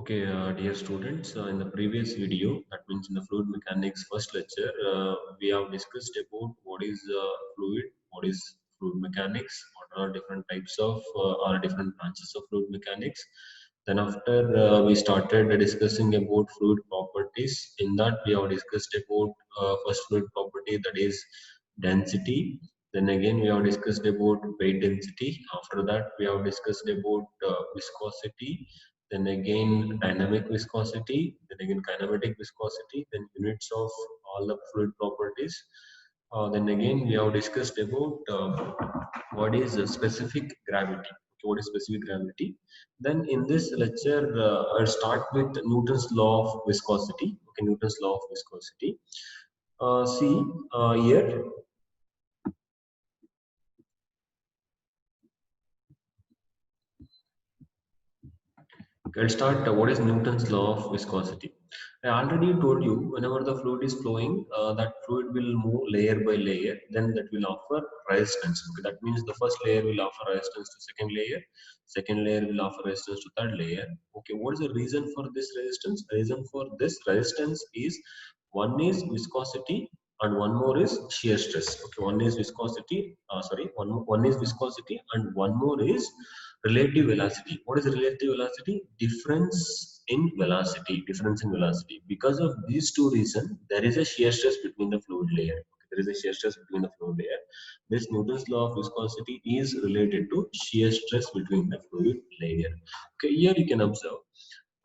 Dear students, in the previous video, that means in the fluid mechanics first lecture, we have discussed about what is fluid, what is fluid mechanics, what are different types of or different branches of fluid mechanics. Then after we started discussing about fluid properties. In that we have discussed about first fluid property, that is density. Then again we have discussed about weight density. After that we have discussed about viscosity, then again dynamic viscosity, then again kinematic viscosity, then units of all the fluid properties. Then again we have discussed about what is specific gravity. Okay, what is specific gravity? Then in this lecture, I'll start with Newton's law of viscosity. Okay, Newton's law of viscosity. See here. I'll start. What is Newton's law of viscosity? I already told you whenever the fluid is flowing, that fluid will move layer by layer. Then that will offer resistance. Okay, that means the first layer will offer resistance to second layer. Second layer will offer resistance to third layer. Okay, what is the reason for this resistance? The reason for this resistance is one is viscosity and one more is shear stress. Okay, one is viscosity. One is viscosity and one more is relative velocity. What is relative velocity? Difference in velocity. Difference in velocity. Because of these two reasons, there is a shear stress between the fluid layer. Okay, there is a shear stress between the fluid layer. This Newton's law of viscosity is related to shear stress between the fluid layer. Okay, here you can observe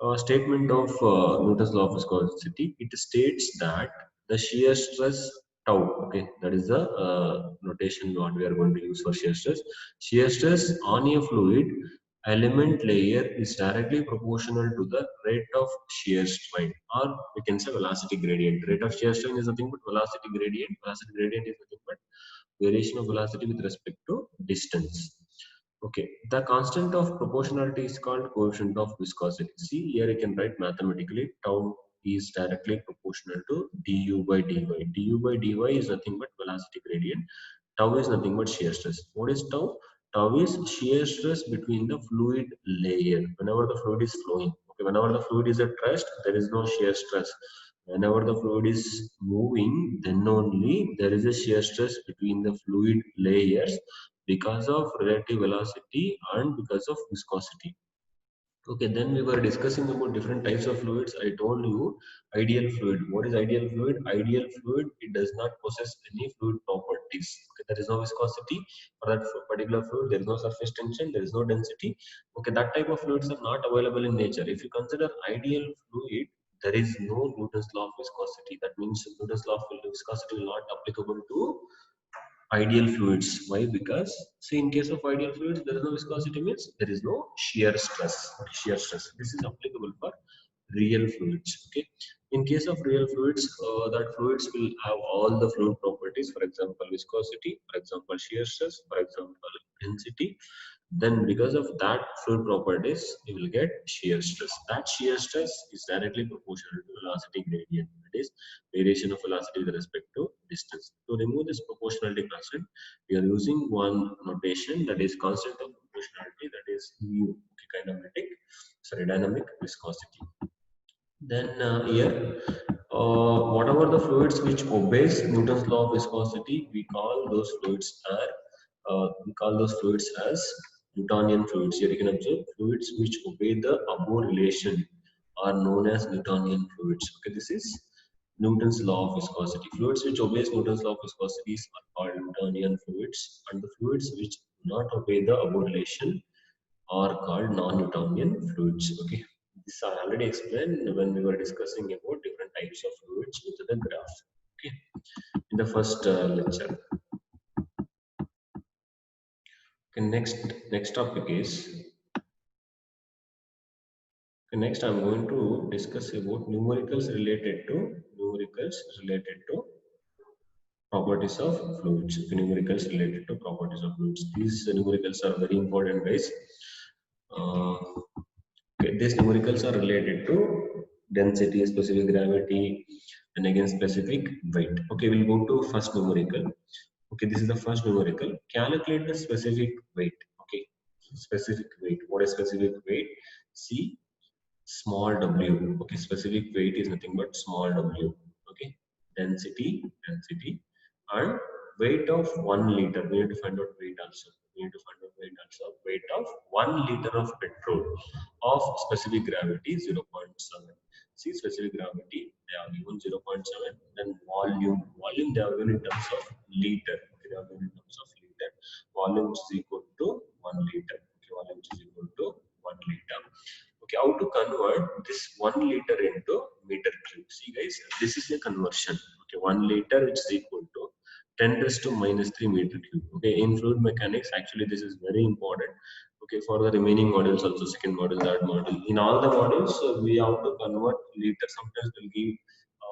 a statement of Newton's law of viscosity. It states that the shear stress tau, okay, that is the notation what we are going to use for shear stress. Shear stress on a fluid element layer is directly proportional to the rate of shear strain, or we can say velocity gradient. Rate of shear strain is nothing but velocity gradient. Velocity gradient is nothing but variation of velocity with respect to distance. Okay, the constant of proportionality is called coefficient of viscosity. See, here you can write mathematically tau is directly proportional to du by dy. Du by dy is nothing but velocity gradient. Tau is nothing but shear stress. What is tau? Tau is shear stress between the fluid layer. Whenever the fluid is flowing, okay, whenever the fluid is at rest, there is no shear stress. Whenever the fluid is moving, then only there is a shear stress between the fluid layers because of relative velocity and because of viscosity. Okay, then we were discussing about different types of fluids. I told you ideal fluid. What is ideal fluid? Ideal fluid, it does not possess any fluid properties. Okay, there is no viscosity for that particular fluid. There is no surface tension. There is no density. Okay, that type of fluids are not available in nature. If you consider ideal fluid, there is no Newton's law of viscosity. That means Newton's law of viscosity is not applicable to ideal fluids. Why? Because see, in case of ideal fluids, there is no viscosity, means there is no shear stress. Shear stress, this is applicable for real fluids. Okay, in case of real fluids, that fluids will have all the fluid properties. For example, viscosity, for example, shear stress, for example, density. Then because of that fluid properties, you will get shear stress. That shear stress is directly proportional to velocity gradient, that is variation of velocity with respect to distance. To remove this proportionality constant, we are using one notation, that is constant of proportionality, that is mu. Okay, dynamic viscosity. Then here, whatever the fluids which obeys Newton's law of viscosity, we call those fluids as Newtonian fluids. Here you can observe fluids which obey the above relation are known as Newtonian fluids. Okay, this is Newton's law of viscosity. Fluids which obeys Newton's law of viscosity are called Newtonian fluids, and the fluids which do not obey the above relation are called non-Newtonian fluids. Okay, this I already explained when we were discussing about different types of fluids with the graph. Okay, in the first lecture. Okay, next topic is. Okay, next I'm going to discuss about numericals related to properties of fluids. Okay, numericals related to properties of fluids. These numericals are very important, guys. Okay, these numericals are related to density, specific gravity, and again specific weight. Okay, we'll go to first numerical. Okay, this is the first numerical. Calculate the specific weight. Okay, specific weight. What is specific weight? See, small w. Okay, specific weight is nothing but small w. Okay, density, and weight of 1 liter. We need to find out weight also. We need to find out weight also. Weight of 1 liter of petrol of specific gravity 0.7. See, specific gravity they are given 0.7. Then volume they are given in terms of liter. Okay, they are given in terms of liter. Volume is equal to 1 liter. Okay, volume is equal to 1 liter. Okay, how to convert this 1 liter into meter cube? See, guys, this is a conversion. Okay, 1 liter which is equal to 10 raised to minus 3 meter cube. Okay, in fluid mechanics, actually, this is very important. Okay, for the remaining modules, also second module, third module. In all the modules, we have to convert liter. Sometimes they'll give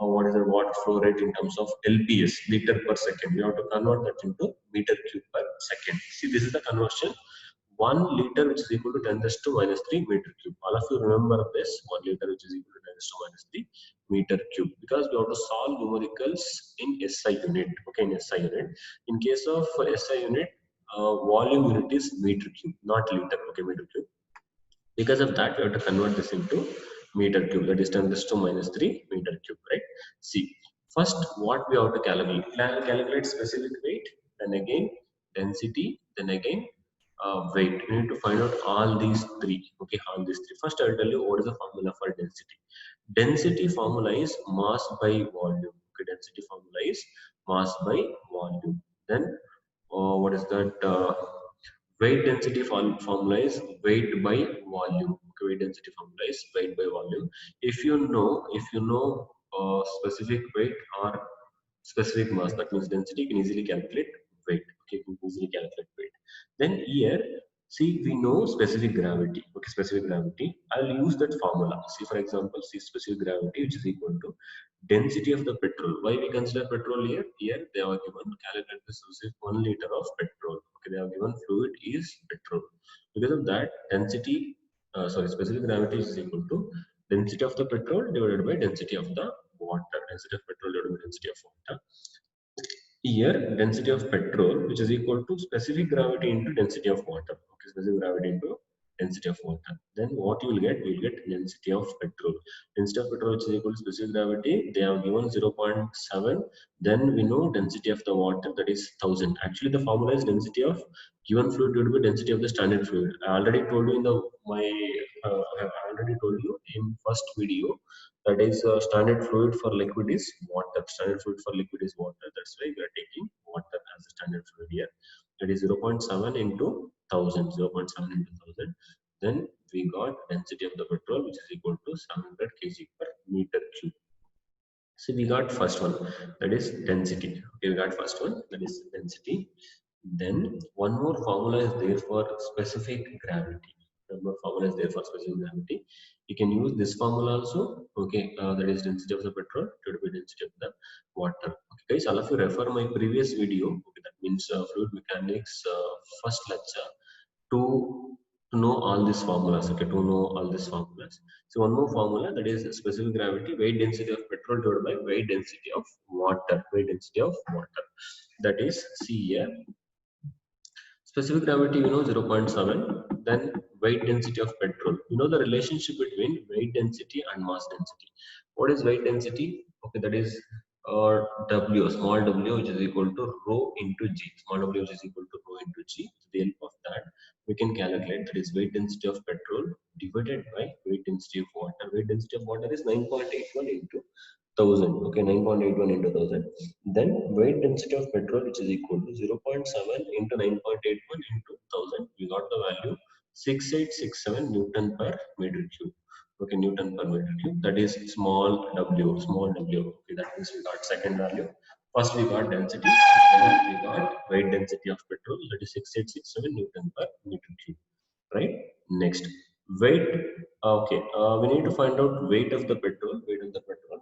what is the water flow rate in terms of LPS, liter per second. We have to convert that into meter cube per second. See, this is the conversion. 1 liter which is equal to 10 raised to minus 3 meter cube. All of you remember this 1 liter which is equal to 10 raised to minus 3 meter cube, because we have to solve numericals in SI unit. Okay, in SI unit. In case of SI unit, volume unit is meter cube, not liter. Okay, meter cube. Because of that, we have to convert this into meter cube. That is 10 raised to minus 3 meter cube, right? See, first what we have to calculate. Calculate specific weight, then again density, then again weight. We need to find out all these three. Okay, all these three. First, I'll tell you what is the formula for density. Density formula is mass by volume. Okay, density formula is mass by volume. Then, what is that? Weight density formula is weight by volume. Okay, weight density formula is weight by volume. If you know specific weight or specific mass, that means density, you can easily calculate weight. Okay, you can easily calculate weight. Then here, see, we know specific gravity. Okay, specific gravity. I'll use that formula. See, for example, see specific gravity, which is equal to density of the petrol. Why we consider petrol here? Here they are given calculate this is 1 liter of petrol. Okay, they are given fluid is petrol. Because of that, density, specific gravity is equal to density of the petrol divided by density of the water. Density of petrol divided by density of water. Here, density of petrol, which is equal to specific gravity into density of water. Okay, specific gravity into density of water. Then what you will get? You will get density of petrol. Density of petrol, which is equal to specific gravity, they have given 0.7. Then we know density of the water, that is 1000. Actually, the formula is density of given fluid divided by density of the standard fluid. I already told you in the my I have already told you in first video, that is standard fluid for liquid is water. Standard fluid for liquid is water. That's why we are taking water as a standard fluid here. That is 0.7 into 1000. 0.7 into 1000. Then we got density of the petrol, which is equal to 700 kg per meter cube. So we got first one, that is density. Okay, we got first one, that is density. Then one more formula is there for specific gravity. One more formula is there for specific gravity. You can use this formula also. Okay, that is density of the petrol divided by density of the water. Okay, guys, all of you refer my previous video. Okay, that means fluid mechanics first lecture to know all these formulas. Okay, to know all these formulas. So one more formula, that is specific gravity, weight density of petrol divided by weight density of water. Weight density of water. That is C here. Specific gravity, 0.7. Then weight density of petrol. You know the relationship between weight density and mass density. What is weight density? Okay, that is W, small w, which is equal to rho into G. Small w, which is equal to rho into G. With the help of that, we can calculate, that is weight density of petrol divided by weight density of water. Weight density of water is 9.81 into 1000. Okay, 9.81 into 1000. Then weight density of petrol, which is equal to 0.7 into 9.81 into 1000. We got the value 6867 Newton per meter cube. Okay, Newton per meter cube. That is small w, small w. Okay, that means we got second value. First we got density, then we got weight density of petrol, that is 6867 Newton per meter cube. Right? Next, weight. Okay, we need to find out weight of the petrol. Weight of the petrol.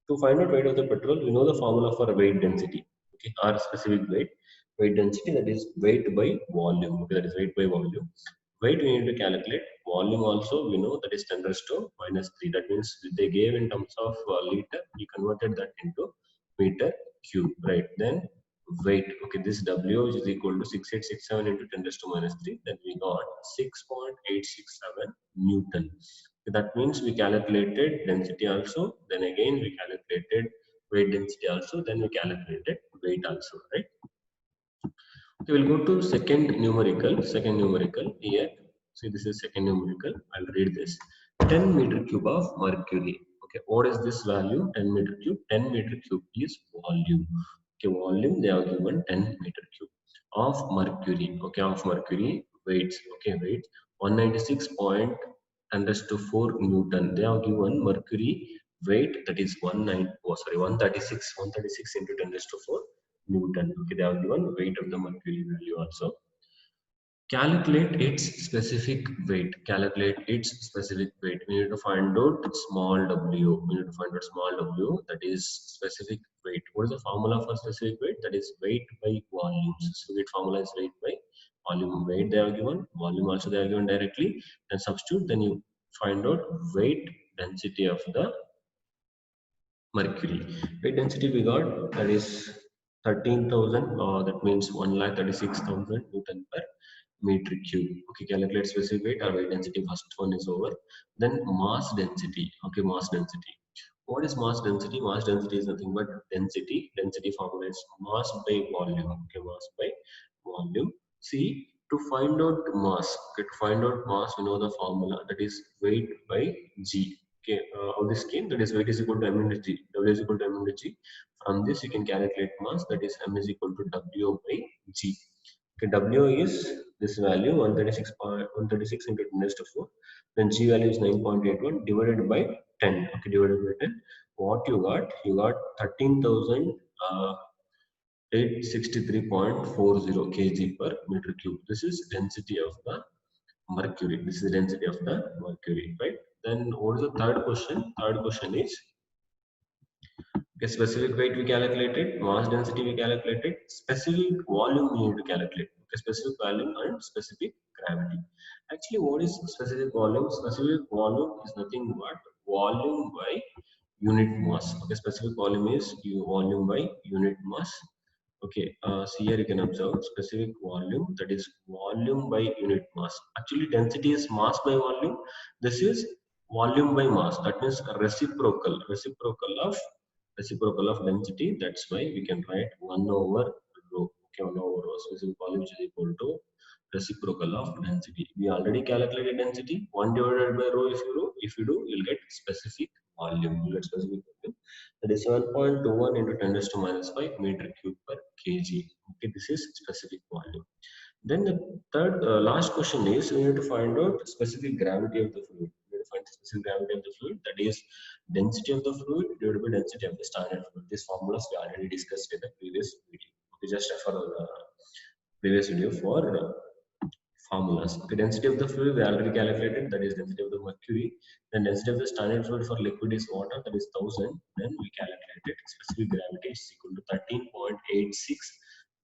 To find out weight of the petrol, we know the formula for weight density. Okay, our specific weight. Weight density, that is weight by volume. Okay, that is weight by volume. Weight we need to calculate. Volume also we know, that is 10 raised to minus 3. That means they gave in terms of liter. We converted that into meter cube. Right? Then weight. Okay, this W is equal to 6867 into 10 raised to minus 3. Then we got 6.867 Newton. That means we calculated density also, then again we calculated weight density also, then we calculated weight also, right? Okay, we'll go to second numerical. Second numerical here. See, this is second numerical. I'll read this. 10 meter cube of mercury. Okay, what is this value? 10 meter cube. 10 meter cube is volume. Okay, volume they have given 10 meter cube of mercury. Okay, of mercury weights. Okay, weight 196.4 Newton. They have given mercury weight, that is 136 into 10 raised to 4 Newton. Okay, they have given weight of the mercury value also. Calculate its specific weight. Calculate its specific weight. We need to find out small w. We need to find out small w, that is specific weight. What is the formula for specific weight? That is weight by volume. So weight formula is weight by volume. Weight they are given, volume also they are given directly. Then substitute, then you find out weight density of the mercury. Weight density we got, that is 13,000, that means 136,000 Newton per meter cube. Okay, calculate specific weight or weight density. First one is over. Then mass density. Okay, mass density. What is mass density? Mass density is nothing but density. Density formula is mass by volume. Okay, mass by volume. See, to find out mass, okay, to find out mass, we know the formula, that is weight by G. Okay, on this came, that is weight is equal to m into G. W is equal to m into G. From this, you can calculate mass, that is m is equal to W by G. Okay, W is this value 136 into 10 raised to 4. Then G value is 9.81 divided by 10. Okay, divided by 10. What you got? You got 13,863.40 kg per meter cube. This is density of the mercury. This is density of the mercury, right? Then what is the third question? Third question is, okay, specific weight we calculated, mass density we calculated, specific volume we need to calculate. Okay, specific volume and specific gravity. Actually, what is specific volume? Specific volume is nothing but volume by unit mass. Okay, specific volume is volume by unit mass. Okay, so here you can observe specific volume, that is volume by unit mass. Actually, density is mass by volume. This is volume by mass. That means reciprocal of density. That's why we can write 1 over rho. Okay, 1 over rho. Specific volume is equal to reciprocal of density. We already calculated density. 1 divided by rho. If you do, you'll get specific volume. You get specific volume. That is 7.21 into 10 raised to minus 5 meter cube per kg. Okay, this is specific volume. Then the third, last question is, we need to find out specific gravity of the fluid. We need to find the specific gravity of the fluid, that is density of the fluid divided by density of the standard fluid. These formulas we already discussed in the previous video. We just refer to the previous video for formulas. Okay, density of the fluid we already calculated, that is density of the mercury. Then density of the standard fluid for liquid is water, that is 1000. Then we calculated specific gravity is equal to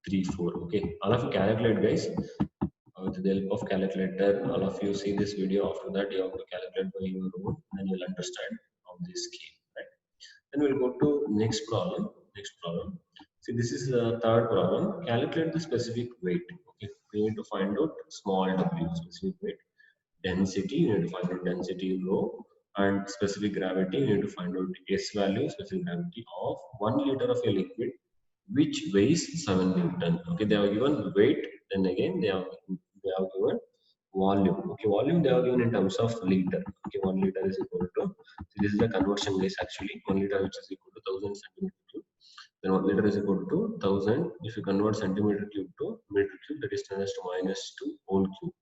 13.8634. Okay, all of you calculate, guys, with the help of calculator. All of you see this video. After that, you have to calculate by your own, and you'll understand how this came. Right? Then we'll go to next problem. Next problem. See, this is the third problem. Calculate the specific weight. Okay, we need to find out small w, specific weight. Density, you need to find out density rho, and specific gravity, you need to find out S value, specific gravity of 1 liter of a liquid which weighs 7 Newton. Okay, they have given weight, then again they have given volume. Okay, volume they have given in terms of liter. Okay, 1 liter is equal to, so this is the conversion guys actually. 1 liter which is equal to 1000 centimeter cube. Then 1 liter is equal to 1000. If you convert centimeter cube to meter cube, that is 10 raised to minus 2 whole cube.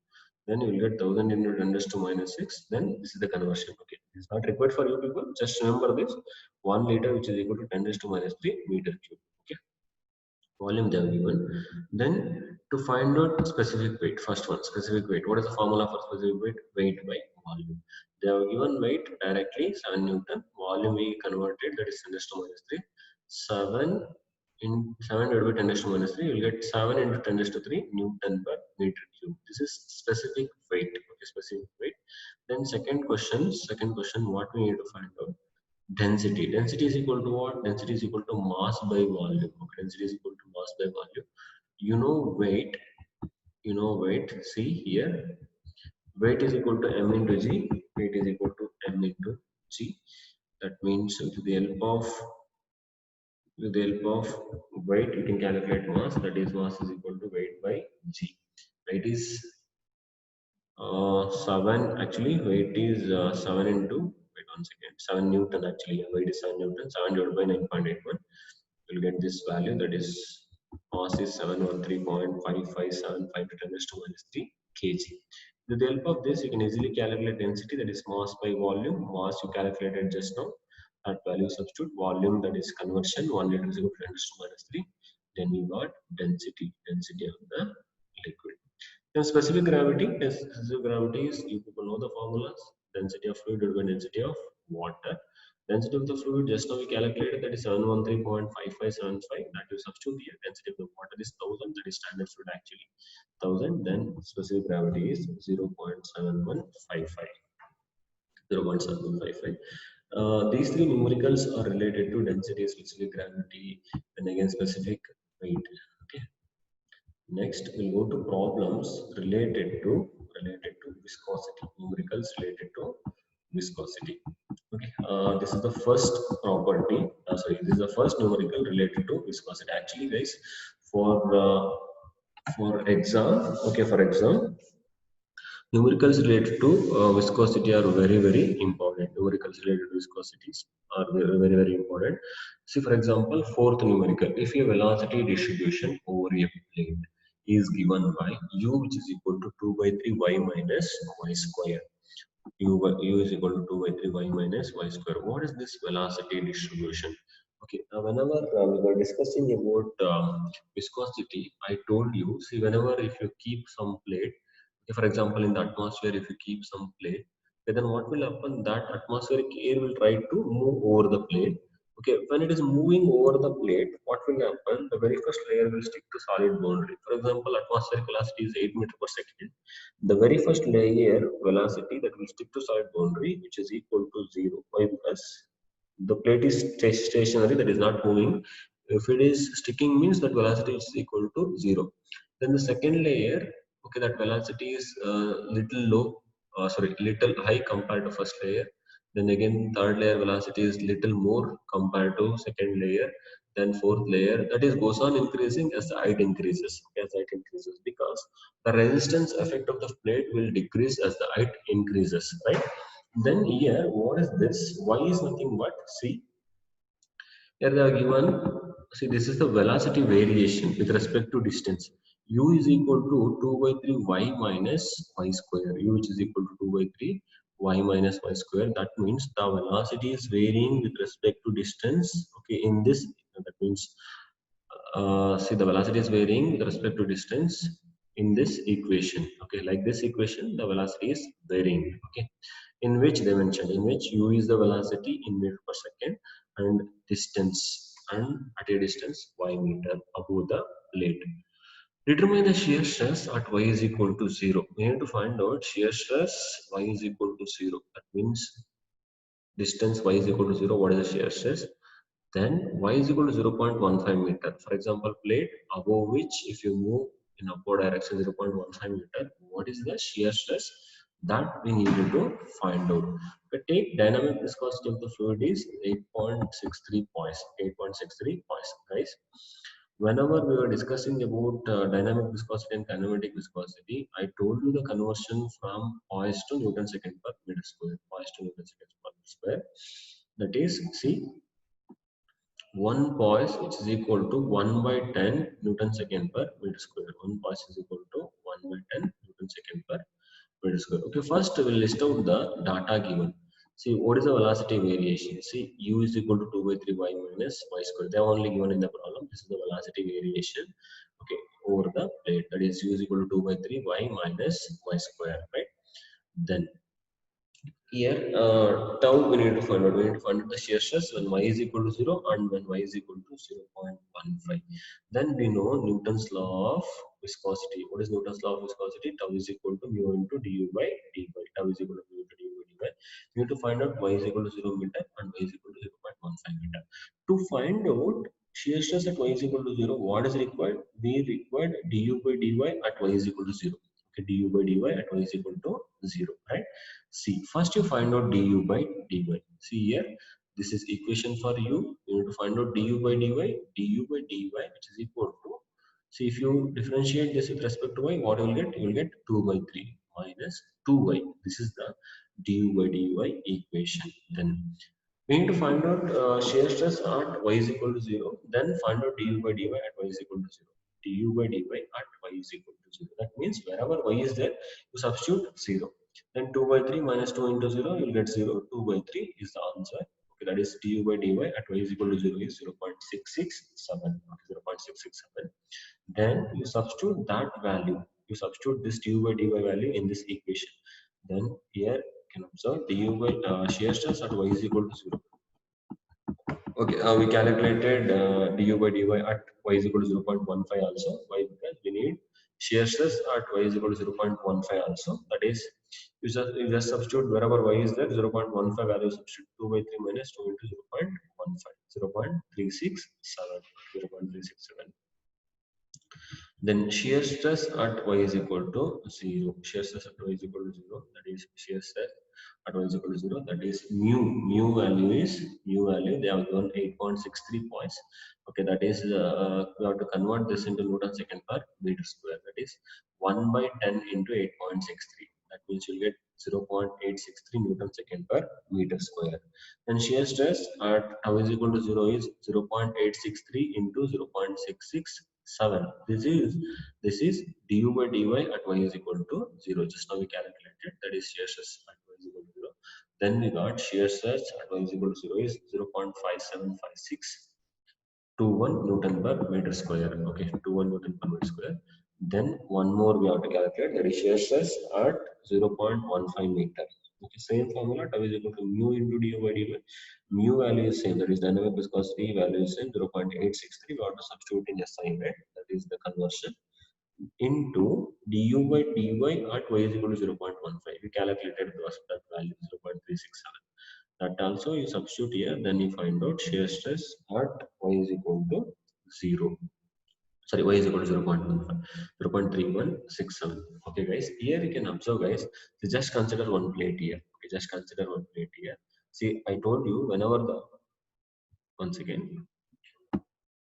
Then you will get 1000 into 10 raised to minus 6. Then this is the conversion. Okay, it's not required for you people. Just remember this: 1 liter which is equal to 10 raised to minus 3 meter cube. Okay, volume they have given. Then to find out specific weight, first one, specific weight. What is the formula for specific weight? Weight by volume. They have given weight directly 7 Newton. Volume we converted, that is 10 raised to minus 3. 7 in 7 divided by 10 raised to minus 3, you will get 7 into 10 raised to 3 Newton per meter cube. This is specific weight. Okay, specific weight. Then second question, what we need to find out? Density. Density is equal to what? Density is equal to mass by volume. Okay, density is equal to mass by volume. You know weight. You know weight. See here. Weight is equal to m into g. Weight is equal to into G. That means with the help of weight, you can calculate mass. That is, mass is equal to weight by G. Weight is 7. Actually, weight is 7 into, wait 1 second, 7 Newton actually. Yeah, weight is 7 Newton, 7 divided by 9.81. You'll get this value, that is mass is 713.5575 to 10 raised to minus 3 kg. With the help of this, you can easily calculate density, that is mass by volume. Mass you calculated just now, that value substitute. Volume, that is conversion, 1 liter is equal to 10 raised to minus 3. Then you got density of the liquid. Then specific gravity is, you people know the formulas. Density of fluid divided by density of water. Density of the fluid, just now we calculated, that is 713.5575. That you substitute here. Density of the water is 1000. That is standard fluid actually. 1000. Then specific gravity is 0.7155. 0.7155. These three numericals are related to density, specific gravity, and again specific weight. Okay. Next, we'll go to problems related to viscosity. Numericals related to viscosity. Okay, this is the first property. This is the first numerical related to viscosity. Actually, guys, for exam, okay, for exam, numericals related to viscosity are very, very important. Numericals related to viscosities are very, very, very important. See, for example, fourth numerical, if a velocity distribution over a plane is given by u, which is equal to 2 by 3 y minus y square. U is equal to 2 by 3 y minus y square. What is this velocity distribution? Okay, whenever we were discussing about viscosity, I told you, see, whenever if you keep some plate, okay, for example, in the atmosphere, if you keep some plate, okay, then what will happen? That atmospheric air will try to move over the plate. Okay, when it is moving over the plate, what will happen? The very first layer will stick to solid boundary. For example, atmospheric velocity is 8 meters per second. The very first layer velocity that will stick to solid boundary, which is equal to 0. Why? Because the plate is stationary, that is not moving. If it is sticking, means that velocity is equal to 0. Then the second layer, okay, that velocity is little low, little high compared to first layer. Then again, third layer velocity is little more compared to second layer. Then fourth layer, that is goes on increasing as the height increases. As height increases, because the resistance effect of the plate will decrease as the height increases, right? Then here, what is this? Y is nothing but, see, here they are given, see, this is the velocity variation with respect to distance. U is equal to 2 by 3 y minus y square. U, which is equal to 2 by 3 y minus y square. That means the velocity is varying with respect to distance. Okay, in this, that means, see, the velocity is varying with respect to distance in this equation. Okay, like this equation, the velocity is varying. Okay, in which they mentioned, in which u is the velocity in meter per second, and distance, and at a distance y meter above the plate. Determine the shear stress at y is equal to 0. We need to find out shear stress y is equal to 0. That means distance y is equal to 0. What is the shear stress? Then y is equal to 0.15 meter. For example, plate above which if you move in upward direction 0.15 meter, what is the shear stress? That we needed to find out. But take dynamic viscosity of the fluid is 8.63 points. 8.63 points, guys. Whenever we were discussing about dynamic viscosity and kinematic viscosity, I told you the conversion from poise to Newton second per meter square. Poise to Newton second per meter square. That is, see, 1 poise, which is equal to 1 by 10 Newton second per meter square. 1 poise is equal to 1 by 10 Newton second per meter square. Okay, first we'll list out the data given. See, what is the velocity variation? See, u is equal to 2 by 3 y minus y square. They are only given in the problem. This is the velocity variation. Okay, over the plate. That is, u is equal to 2 by 3 y minus y square, right? Then here, tau we need to find out. We need to find out the shear stress when y is equal to 0 and when y is equal to 0.15. Then we know Newton's law of viscosity. What is Newton's law of viscosity? Tau is equal to mu into du by dy. Tau is equal to mu into du by dy. We need to find out y is equal to 0 meter and y is equal to 0.15 meter. To find out shear stress at y is equal to 0, what is required? We required du by dy at y is equal to 0. Okay, du by dy at y is equal to 0, right? See, first you find out du by dy. See here, this is equation for u. You need to find out du by dy, which is equal to. See, if you differentiate this with respect to y, what you will get? You will get 2 by 3 minus 2y. This is the du by dy equation. Then we need to find out shear stress at y is equal to 0. Then find out du by dy at y is equal to 0. Du by dy at y is equal to 0. That means wherever y is there, you substitute 0. Then 2 by 3 minus 2 into 0, you will get 0. 2 by 3 is the answer. Okay, that is du by dy at y is equal to 0 is 0.667. Okay, 0.667. Then you substitute that value. You substitute this du by dy value in this equation. Then here you can observe du by shear stress at y is equal to 0. Okay, we calculated du by dy at y is equal to 0.15 also. Why? Because we need shear stress at y is equal to 0.15 also. That is, you just substitute wherever y is there, 0.15 value substitute 2 by 3 minus 2 into 0.15, 0.367, 0.367. Then shear stress at y is equal to 0. Shear stress at y is equal to 0. That is shear stress at y is equal to 0. That is mu. Mu value. They have given 8.63 points. Okay, that is we have to convert this into Newton second per meter square. That is 1 by 10 into 8.63. That means you'll get 0.863 Newton second per meter square. And shear stress at tau is equal to 0 is 0.863 into 0.667. This is du by dy at y is equal to 0. Just now we calculated, that is shear stress at y is equal to 0. Then we got shear stress at y is equal to 0 is 0.5756 to 1 Newton per meter square. Okay, to 1 Newton per meter square. Then one more we have to calculate, that is shear stress at 0.15 meter. Okay, same formula, tau is equal to mu into du by dy. Mu value is same, that is dynamic viscosity value is same, 0.863. We have to substitute in SI, right? That is the conversion into du by dy at y is equal to 0.15. We calculated that value 0.367. That also you substitute here, then you find out shear stress at y is equal to 0. Sorry, y is equal to 0.15, 0.3167. Okay, guys, here you can observe, guys, so just consider one plate here. Okay, just consider one plate here. See, I told you whenever the, once again,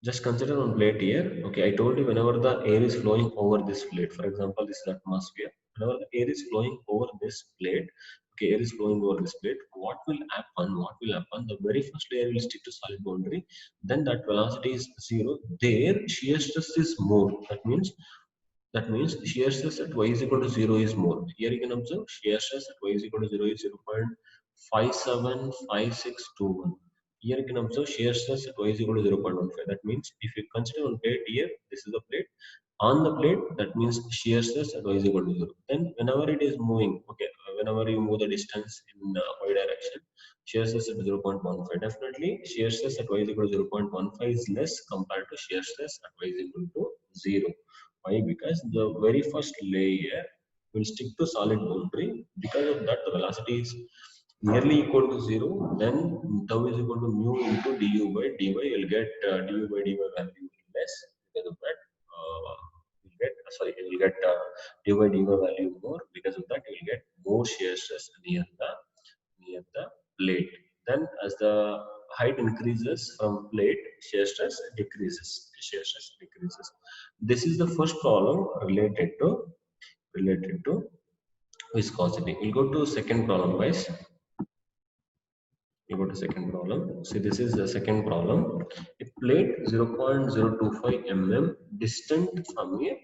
just consider one plate here. Okay, I told you whenever the air is flowing over this plate, for example, this is atmosphere. Whenever the air is flowing over this plate, okay, air is flowing over this plate, what will happen? What will happen? The very first layer will stick to solid boundary. Then that velocity is 0. There, shear stress is more. That means shear stress at y is equal to 0 is more. Here you can observe shear stress at y is equal to 0 is 0.575621. Here you can observe shear stress at y is equal to 0.15. That means if you consider one plate here, this is the plate. On the plate, that means shear stress at y is equal to 0. Then whenever it is moving, okay, whenever you move the distance in y direction, shear stress at 0.15. Definitely, shear stress at y is equal to 0.15 is less compared to shear stress at y is equal to 0. Why? Because the very first layer will stick to solid boundary. Because of that, the velocity is nearly equal to 0. Then tau is equal to mu into du by dy. You'll get du by dy value less. Because of that, you'll get du by dy value more. Because of that, you'll get more shear stress near the plate. Then as the height increases from plate, shear stress decreases. Shear stress decreases. This is the first problem related to viscosity. We'll go to second problem, guys. We go to second problem. See, this is the second problem. A plate 0.025 mm distant from a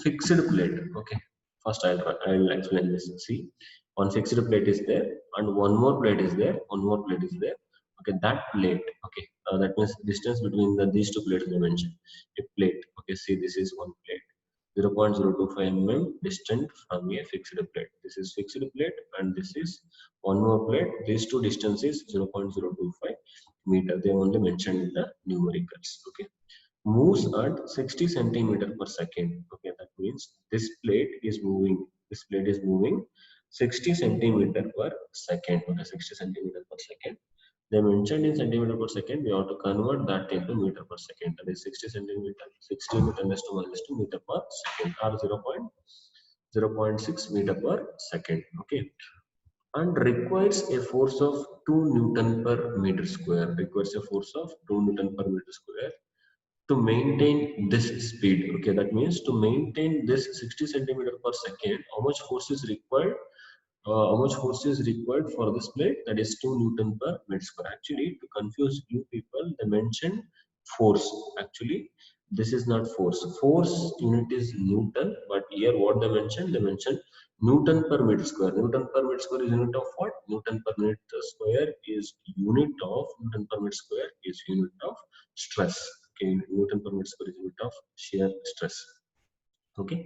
fixed plate. Okay. First, I'll explain this. See, one fixed plate is there, and one more plate is there. One more plate is there. Okay, that plate. Okay, that means distance between these two plates I mentioned. A plate. Okay, see, this is one plate. 0.025 mm distant from a fixed plate. This is fixed plate, and this is one more plate. These two distances 0.025 meter. They only mentioned in the numericals. Okay, moves at 60 centimeter per second. Okay, that means this plate is moving. This plate is moving 60 centimeter per second. Okay, 60 centimeter per second. They mentioned in centimeter per second. We have to convert that into meter per second. That is 60 centimeter. 60 into 10 raised to minus 2 meter per second, or 0.06 meter per second. Okay. and requires a force of 2 Newton per meter square. Requires a force of 2 Newton per meter square to maintain this speed. Okay, that means to maintain this 60 centimeter per second, how much force is required? How much force is required for this plate? That is 2 Newton per meter square. Actually, to confuse you people, they mentioned force. Actually, this is not force. Force unit is Newton, but here what they mentioned? They mentioned Newton per meter square. Newton per meter square is unit of what? Newton per meter square is unit of Newton per meter square is unit of stress. Okay, Newton per meter square is unit of shear stress. Okay,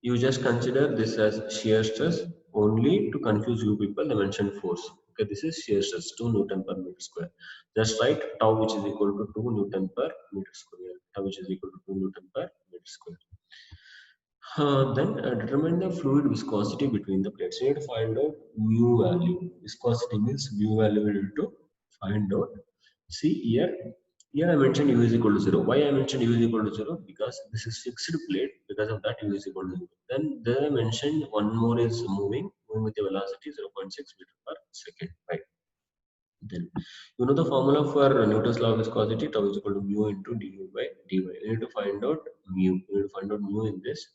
you just consider this as shear stress. Only to confuse you people, they mention force. Okay, this is shear stress 2 Newton per meter square. Just write tau, which is equal to 2 Newton per meter square. Tau, which is equal to 2 Newton per meter square. Then determine the fluid viscosity between the plates. You need to find out mu value. Viscosity means mu value we need to find out. See here, here I mentioned u is equal to 0. Why I mentioned u is equal to 0? Because this is fixed plate. Because of that, u is equal to 0. Then I mentioned one more is moving with the velocity 0.6 meter per second. Right. Then you know the formula for Newton's law of viscosity, tau is equal to mu into du by dy. You need to find out mu. You need to find out mu in this.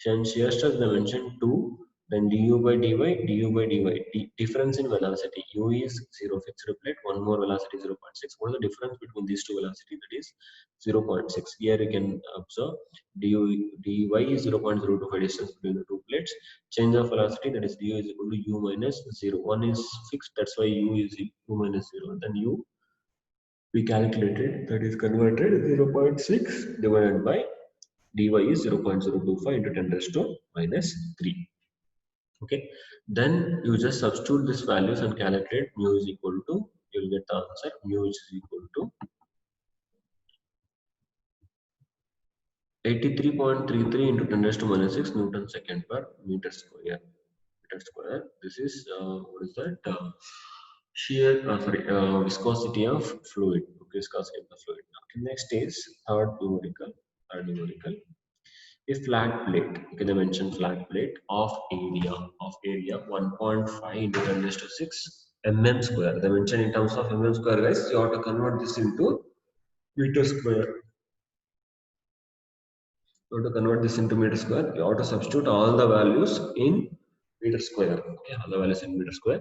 And shear stress dimension 2, then du by dy, du by dy. Difference in velocity. U is 0 fixed plate, one more velocity 0.6. What is the difference between these two velocities? That is 0.6. Here you can observe dy is 0.025 distance between the two plates. Change of velocity, that is du is equal to u minus 0. One is fixed, that's why u is u minus 0. Then u we calculated, that is converted 0.6 divided by dy is 0.025 into 10 raised to minus 3. Okay, then you just substitute these values and calculate mu is equal to, you will get the answer mu is equal to 83.33 into 10 raised to minus 6 Newton second per meter square. Meter square. This is what is that? Shear, viscosity of fluid. Okay, viscosity of the fluid. Okay, next is third numerical. Third numerical. A flat plate. Okay, they mentioned flat plate of area 1.5 into 10 raised to 6 mm square. They mentioned in terms of mm square, guys. You have to convert this into meter square. You have to convert this into meter square. You have to substitute all the values in meter square. Okay, all the values in meter square.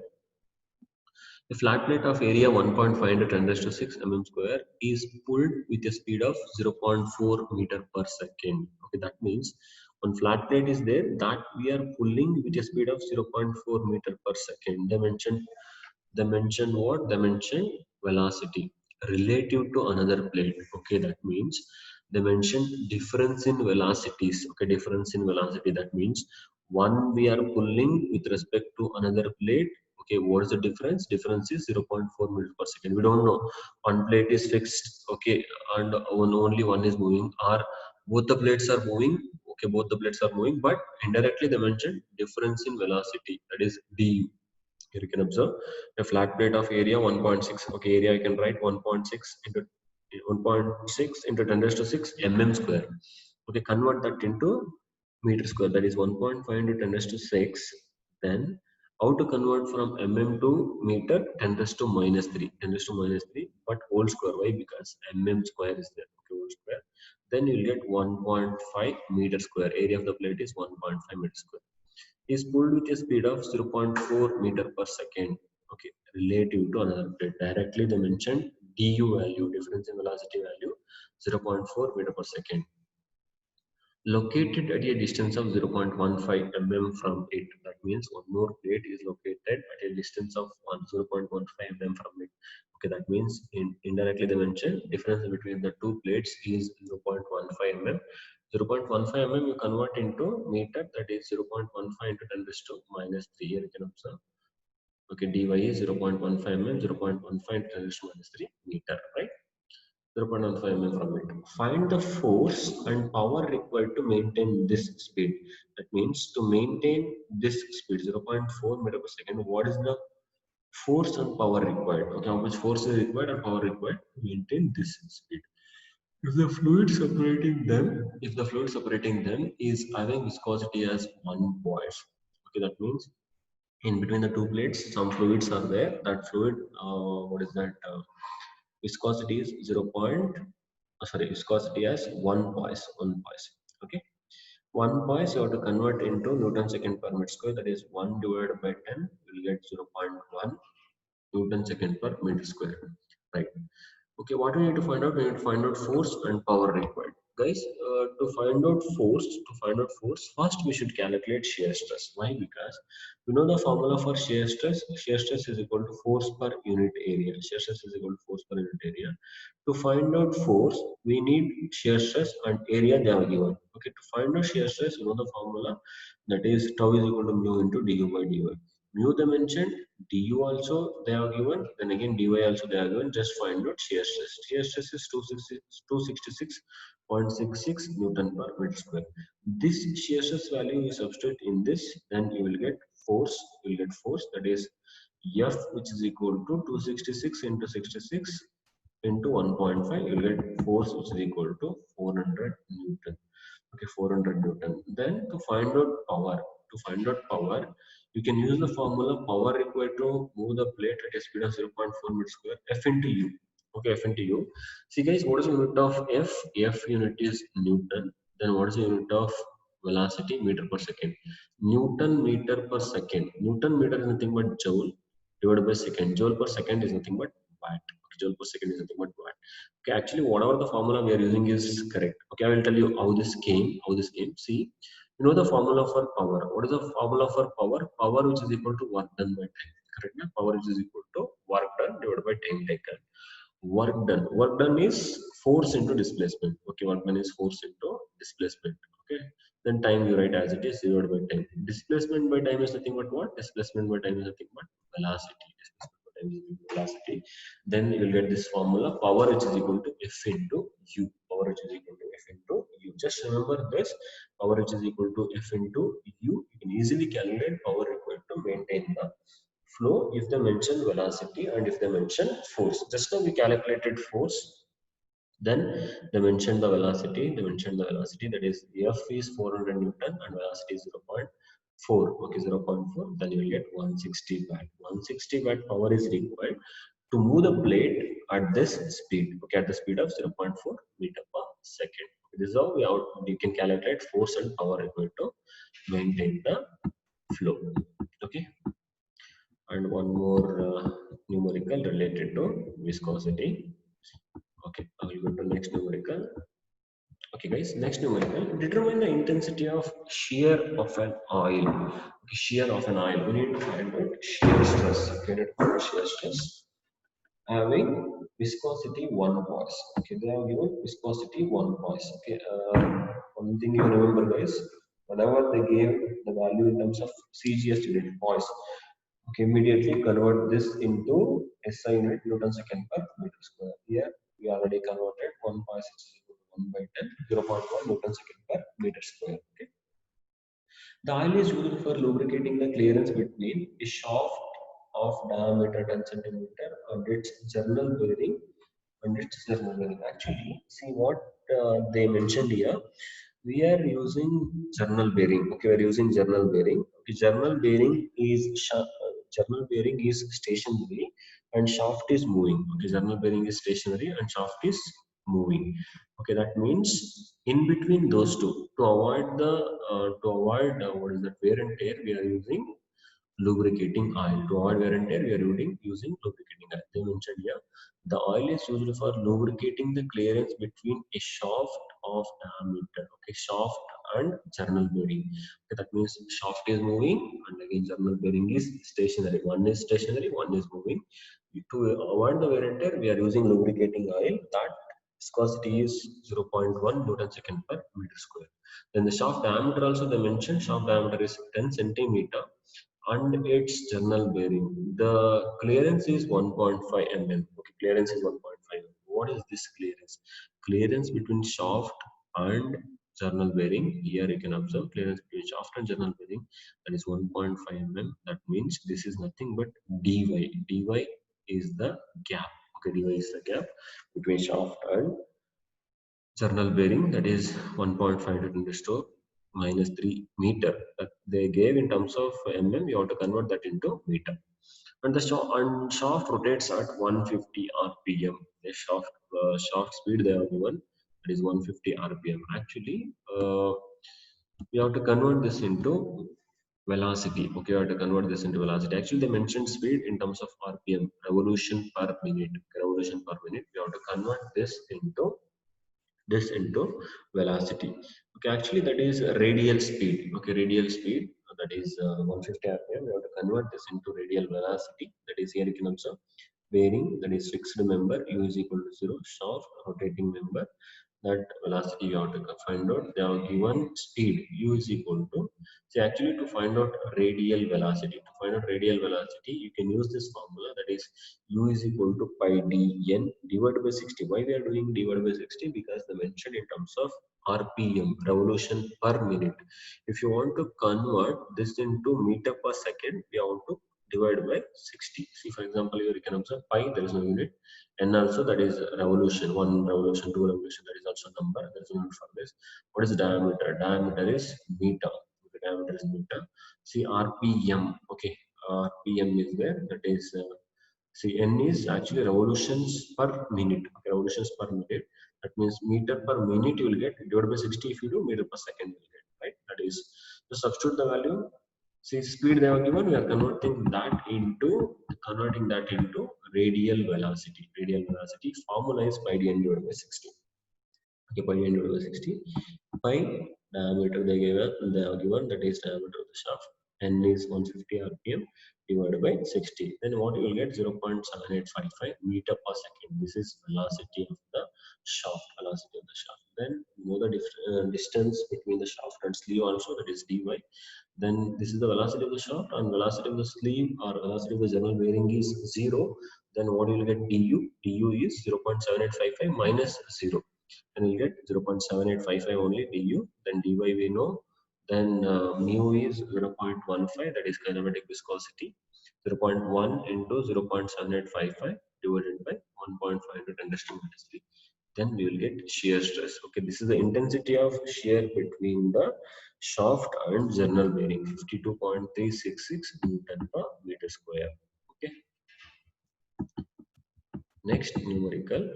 A flat plate of area 1.5 into 10 raised to 6 mm square is pulled with a speed of 0.4 meter per second. Okay, that means one flat plate is there that we are pulling with a speed of 0.4 meter per second. Dimension what? Dimension velocity relative to another plate. Okay, that means dimension difference in velocities. Okay, difference in velocity. That means one we are pulling with respect to another plate. Okay, what is the difference? Difference is 0.4 meters per second. We don't know. One plate is fixed. Okay, and only one is moving. Or both the plates are moving. Okay, both the plates are moving, but indirectly they mentioned difference in velocity. That is du. Here you can observe a flat plate of area 1.6. Okay, area I can write 1.6 into 1.6 into 10 raised to 6 mm square. Okay, convert that into meter square. That is 1.5 into 10 raised to 6. Then how to convert from mm to meter? 10 raised to minus 3. 10 raised to minus 3. But whole square. Why? Because mm square is there. Okay, whole square. Then you will get 1.5 meter square. Area of the plate is 1.5 meter square, is pulled with a speed of 0.4 meter per second. Okay, relative to another plate. Directly they mentioned du value, difference in velocity value, 0.4 meter per second. Located at a distance of 0.15 mm from it. That means one more plate is located at a distance of 0.15 mm from it. Okay, that means indirectly they mentioned difference between the two plates is 0.15 mm. 0.15 mm you convert into meter, that is 0.15 into 10 raised to minus 3. Here you can observe. Okay, dy is 0.15 mm, 0.15 into 10 raised to minus 3 meter, right? 0.15 mm from it. Find the force and power required to maintain this speed. That means to maintain this speed 0.4 meter per second, what is the force and power required? Okay, how much force is required and power required to maintain this speed? If the fluid separating them is having viscosity as 1 point, okay, that means In between the two plates some fluids are there. That fluid, what is that, viscosity is 0 point, sorry, viscosity as 1 poise, 1 poise. Okay, 1 poise you have to convert into Newton second per meter square, that is 1 divided by 10, you will get 0.1 Newton second per meter square, right? Okay, what we need to find out? We need to find out force and power required. Guys, to find out force, first we should calculate shear stress. Why? Because we know the formula for shear stress. Shear stress is equal to force per unit area. Shear stress is equal to force per unit area. To find out force, we need shear stress and area they are given. Okay, to find out shear stress, you know the formula, that is tau is equal to mu into du by dy. Mu they mentioned, du also they are given, then again dy also they are given. Just find out shear stress. Shear stress is 266.66 Newton per meter square. This shear stress value you substitute in this, then you will get force. You will get force, that is F, which is equal to 266 into 66 into 1.5. You will get force which is equal to 400 Newton. Okay, 400 Newton. Then to find out power, you can use the formula power required to move the plate at a speed of 0.4 meter square, F into U. Okay, F into U. See guys, what is the unit of F? F unit is Newton. Then what is the unit of velocity? Meter per second. Newton meter per second. Newton meter is nothing but joule divided by second. Joule per second is nothing but watt. Okay, joule per second is nothing but watt. Okay, actually, whatever the formula we are using is correct. Okay, I will tell you how this came. See, you know the formula for power. What is the formula for power? Power which is equal to work done by time. Correct? Na? Power which is equal to work done divided by time taken. Work done. Work done is force into displacement. Okay, work done is force into displacement. Okay. Then time you write as it is divided by time. Displacement by time is nothing but what? Displacement by time is nothing but velocity. Displacement by time is nothing but velocity. Then you will get this formula, power which is equal to F into U. Power which is equal to F into U. Just remember this, power which is equal to F into U. You can easily calculate power required to maintain the flow if they mention velocity and if they mention force. Just now we calculated force, then they mentioned the velocity. That is F is 400 Newton and velocity is 0.4. Okay, 0.4. Then you will get 160 watt. 160 watt power is required to move the plate at this speed. Okay, at the speed of 0.4 meter per second. This is how we can calculate force and power required to maintain the flow. Okay, and one more numerical related to viscosity. Okay, I will go to next numerical. Okay, guys, next numerical. Determine the intensity of shear of an oil. Okay, shear of an oil. We need to find out shear stress. Okay, we need to find out shear stress. Having viscosity 1 poise. Okay, they have given viscosity 1 poise. Okay, one thing you remember, guys, whenever they gave the value in terms of CGS unit, poise, okay, immediately convert this into SI unit, Newton second per meter square. Here we already converted 1 poise is equal to 1 by 10, 0.1 Newton second per meter square. Okay. The oil is used for lubricating the clearance between a shaft of diameter 10 centimeter and its journal bearing. Actually, see what they mentioned here. We are using journal bearing. Okay, we are using journal bearing. Okay, journal bearing is stationary and shaft is moving. Okay, journal bearing is stationary and shaft is moving. Okay, that means in between those two, to avoid the what is that, wear and tear, we are using lubricating oil. To avoid wear and tear, we are using lubricating oil. They mentioned here the oil is used for lubricating the clearance between a shaft of diameter. Okay, shaft and journal bearing. Okay, that means shaft is moving and again journal bearing is stationary. One is stationary, one is moving. To avoid the wear and tear, we are using lubricating oil. That viscosity is 0.1 Newton second per meter square. Then the shaft diameter also they mentioned, shaft diameter is 10 centimeter and its journal bearing. The clearance is 1.5 mm. Okay, clearance is 1.5 mm. What is this clearance? Clearance between shaft and journal bearing. Here you can observe clearance between shaft and journal bearing, that is 1.5 mm. That means this is nothing but dy. Dy is the gap. Okay, dy is the gap between shaft and journal bearing, that is 1.5 Newton to minus 3 meter that they gave in terms of mm. You have to convert that into meter. And the shaft rotates at 150 rpm. The shaft speed they have given, that is 150 rpm. Actually, we have to convert this into velocity. Okay, you have to convert this into velocity. Actually, they mentioned speed in terms of rpm, revolution per minute. Okay, revolution per minute. We have to convert this into velocity. Okay, actually that is radial speed. Okay, radial speed, that is 150 rpm. We have to convert this into radial velocity. That is, here you can observe bearing, that is fixed member, u is equal to 0, shaft rotating member, that velocity you have to find out. They have given speed u is equal to, see, actually to find out radial velocity, you can use this formula, that is u is equal to pi dn divided by 60. Why we are doing divided by 60? Because they mentioned in terms of rpm, revolution per minute. If you want to convert this into meter per second, we have to divide by 60. See, for example, here you can observe pi, there is no unit, and also that is revolution, one revolution, two revolution, that is also number, there is no unit for this. What is diameter? Diameter is meter. Okay, diameter is meter. See, rpm. Okay, rpm is there, that is see, n is actually revolutions per minute. Okay, revolutions per minute, that means meter per minute you will get, divided by 60 if you do, meter per second you will get, right? That is, to substitute the value. See, speed they have given, we are converting that into radial velocity. Radial velocity formula is pi d n divided by 60. Okay, pi d n divided by 60. Pi diameter they have given, that is diameter of the shaft. N is 150 rpm divided by 60. Then what you will get, 0.7855 meter per second. This is velocity of the shaft. Velocity of the shaft. Then you know the distance between the shaft and sleeve also, that is dy. Then this is the velocity of the shaft, and velocity of the sleeve or velocity of the general bearing is 0. Then what you will get, du. Du is 0.7855 minus 0. Then you get 0.7855 only du. Then dy we know. Then mu is 0.15, that is kinematic viscosity. 0.1 into 0.7855 divided by 1.5 to 10 to minus 3. Then we will get shear stress. Okay, this is the intensity of shear between the shaft and general bearing, 52.366 Newton per meter square. Okay, next numerical.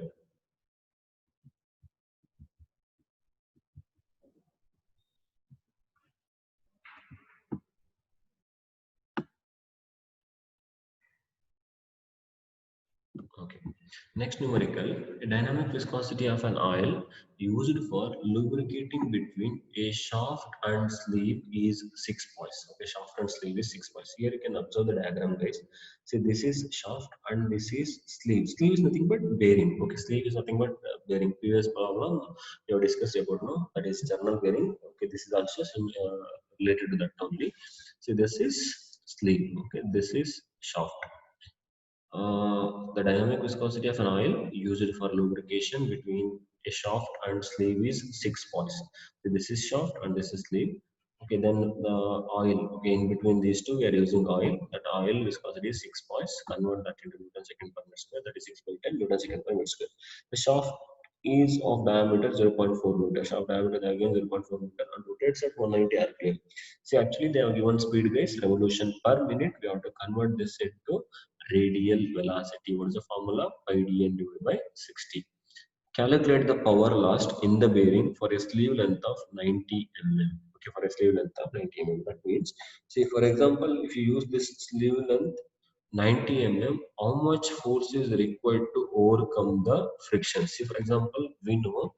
Okay. Next numerical, a dynamic viscosity of an oil used for lubricating between a shaft and sleeve is 6 points. Okay, shaft and sleeve is 6 points. Here you can observe the diagram, guys. See, this is shaft and this is sleeve. Sleeve is nothing but bearing. Okay, sleeve is nothing but bearing. Previous problem we have discussed about, no, that is journal bearing. Okay, this is also related to that only. See, this is sleeve. Okay, this is shaft. The dynamic viscosity of an oil used for lubrication between a shaft and sleeve is 6 points. So this is shaft and this is sleeve. Okay, then the oil, okay, in between these two we are using oil. That oil viscosity is 6 points. Convert that into Newton second per meter square. That is 6 by 10 Newton second per meter square. The shaft is of diameter 0.4 meter. Shaft diameter again 0.4 meter and rotates at 190 rpm. See, actually they have given speed, guys, revolution per minute. We have to convert this into radial velocity. What is the formula? Pi dn divided by 60. Calculate the power lost in the bearing for a sleeve length of 90 mm. Okay, for a sleeve length of 90 mm. That means, say for example, if you use this sleeve length 90 mm, how much force is required to overcome the friction? See, for example, we know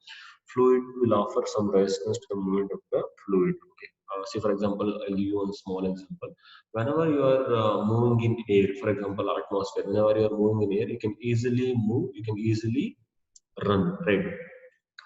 fluid will offer some resistance to the movement of the fluid. Okay. See, for example, I'll give you one small example. Whenever you are moving in air, for example, atmosphere, whenever you are moving in air, you can easily move, you can easily run, right?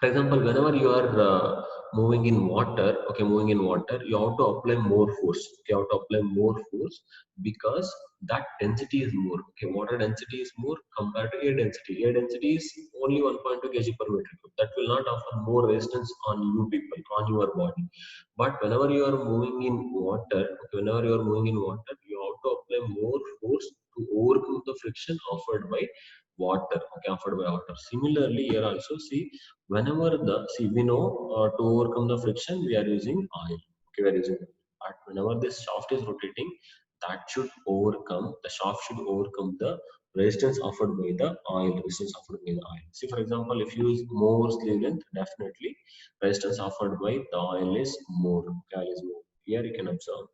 For example, whenever you are moving in water, okay, moving in water, you have to apply more force. Okay, you have to apply more force because that density is more. Okay, water density is more compared to air density. Air density is only 1.2 kg per meter cube. That will not offer more resistance on you people, on your body. But whenever you are moving in water, okay, whenever you are moving in water, you have to apply more force to overcome the friction offered by water, okay, offered by water. Similarly, here also see, whenever the, see, we know to overcome the friction, we are using oil. Okay, we are using, but whenever this shaft is rotating, the shaft should overcome the resistance offered by the oil, resistance offered by the oil. See, for example, if you use more sleeve length, definitely resistance offered by the oil is more. Okay, oil is more. Here you can observe.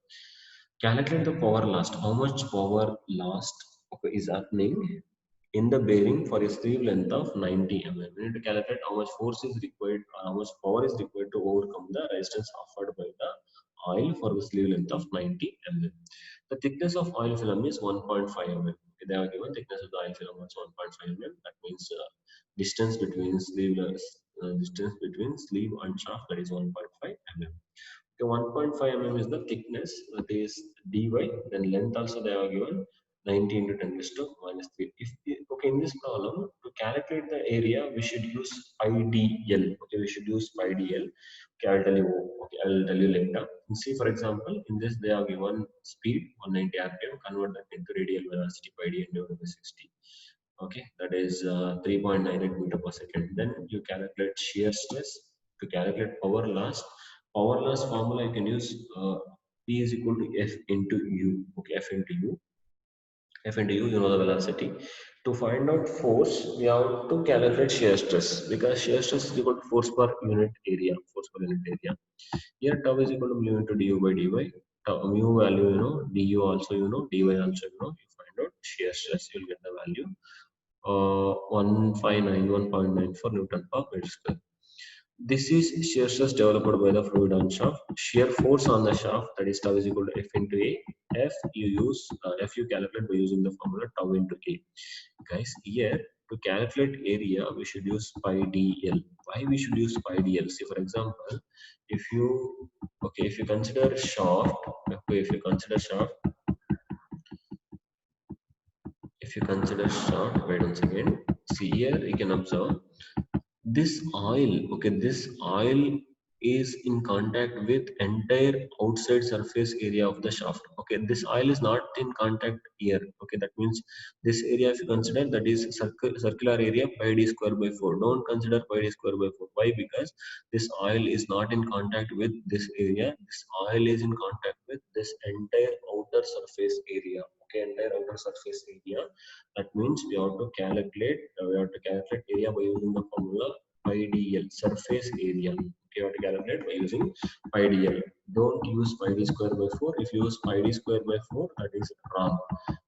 Calculate the power lost. How much power lost, okay, is happening in the bearing for a sleeve length of 90 mm. We need to calculate how much force is required or how much power is required to overcome the resistance offered by the oil for the sleeve length of 90 mm. The thickness of oil film is 1.5 mm. Okay, they have given thickness of the oil film as 1.5 mm. That means distance between sleeve and shaft, that is 1.5 mm. Okay, 1.5 mm is the thickness, that is dy. Then length also they are given 90 into 10 raised to minus 3. Okay, in this problem, to calculate the area, we should use pi dl. Okay, we should use pi dl. Okay, I'll tell you. Okay, I'll tell you later. See, for example, in this they are given speed 190 rpm. Convert that into radial velocity pi dl divided by 60. Okay, that is 3.98 meter per second. Then you calculate shear stress. To calculate power loss, power loss formula you can use P is equal to F into U. Okay, F into U. F into U, you know the velocity. To find out force, we have to calculate shear stress, because shear stress is equal to force per unit area. Force per unit area. Here tau is equal to mu into du by dy. Tau, mu value you know, du also you know, dy also you know. You find out shear stress, you'll get the value 1591.94 Newton per meter square. This is shear stress developed by the fluid on shaft. Shear force on the shaft, that is tau is equal to F into A. F you calculate by using the formula tau into A. Guys, here to calculate area we should use pi dl. Why we should use pi dl? See, for example, if you if you consider shaft, wait once again. See here, you can observe this oil is in contact with entire outside surface area of the shaft. Okay, this oil is not in contact here. Okay, that means this area, if you consider, that is circular area pi d square by 4. Don't consider pi d square by 4. Why? Because this oil is not in contact with this area. This oil is in contact with this entire outer surface area. Okay, entire outer surface area. That means we have to calculate area by using the formula pi dl, surface area. Okay, you have to calculate by using pi dl. Don't use pi d square by 4. If you use pi d square by 4, that is wrong.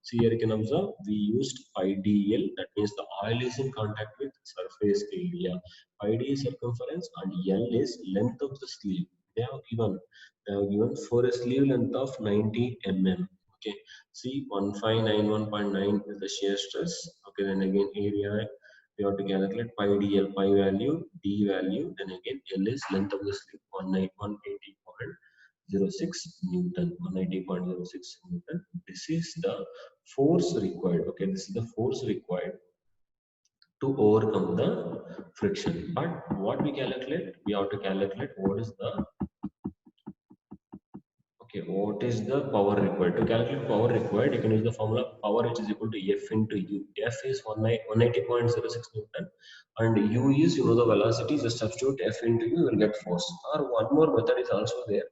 See here, you can observe we used pi dl. That means the oil is in contact with surface area. Pi d is circumference and l is length of the sleeve. They have given for a sleeve length of 90 mm. Okay, see, 1591.9 is the shear stress. Okay, then again area we have to calculate pi dl, pi value, d value, then again l is length of the slip, 180.06 Newton, 180.06 Newton. This is the force required. Okay, this is the force required to overcome the friction. But what we calculate? We have to calculate what is the power required? To calculate power required, you can use the formula power which is equal to F into U. F is 180.06 Newton and U is, you know, the velocity. Just substitute F into U, you will get force. Or one more method is also there.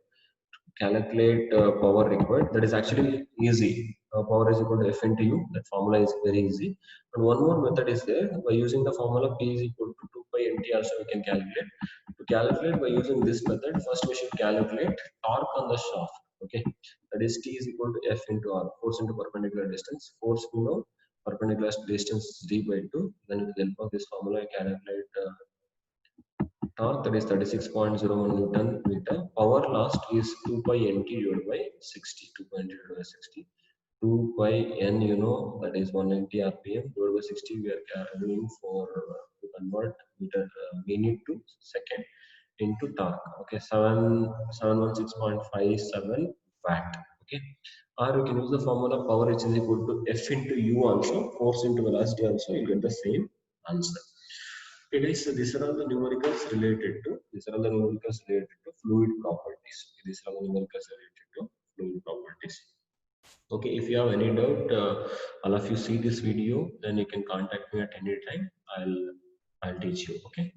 Calculate power required. That is actually easy. Power is equal to F into U. That formula is very easy. And one more method is there. By using the formula P is equal to 2 pi nt also we can calculate. To calculate by using this method, first we should calculate torque on the shaft. Okay, that is T is equal to F into R, force into perpendicular distance. Force we know, perpendicular distance is d by 2. Then with the help of this formula, I calculate torque, that is 36.01 Newton meter. Power lost is 2 pi nt divided by 60. 2 pi nt divided by 60. 2 pi n, you know, that is 190 rpm divided by 60. We are doing for to convert minute to second into torque. Okay, 716.57 watt. Okay, or you can use the formula power which is equal to F into U also, force into velocity also, you get the same answer. Okay, guys, so these are all the numericals related to fluid properties. These are all the numericals related to fluid properties. Okay, if you have any doubt, all of you see this video, then you can contact me at any time. I'll teach you. Okay.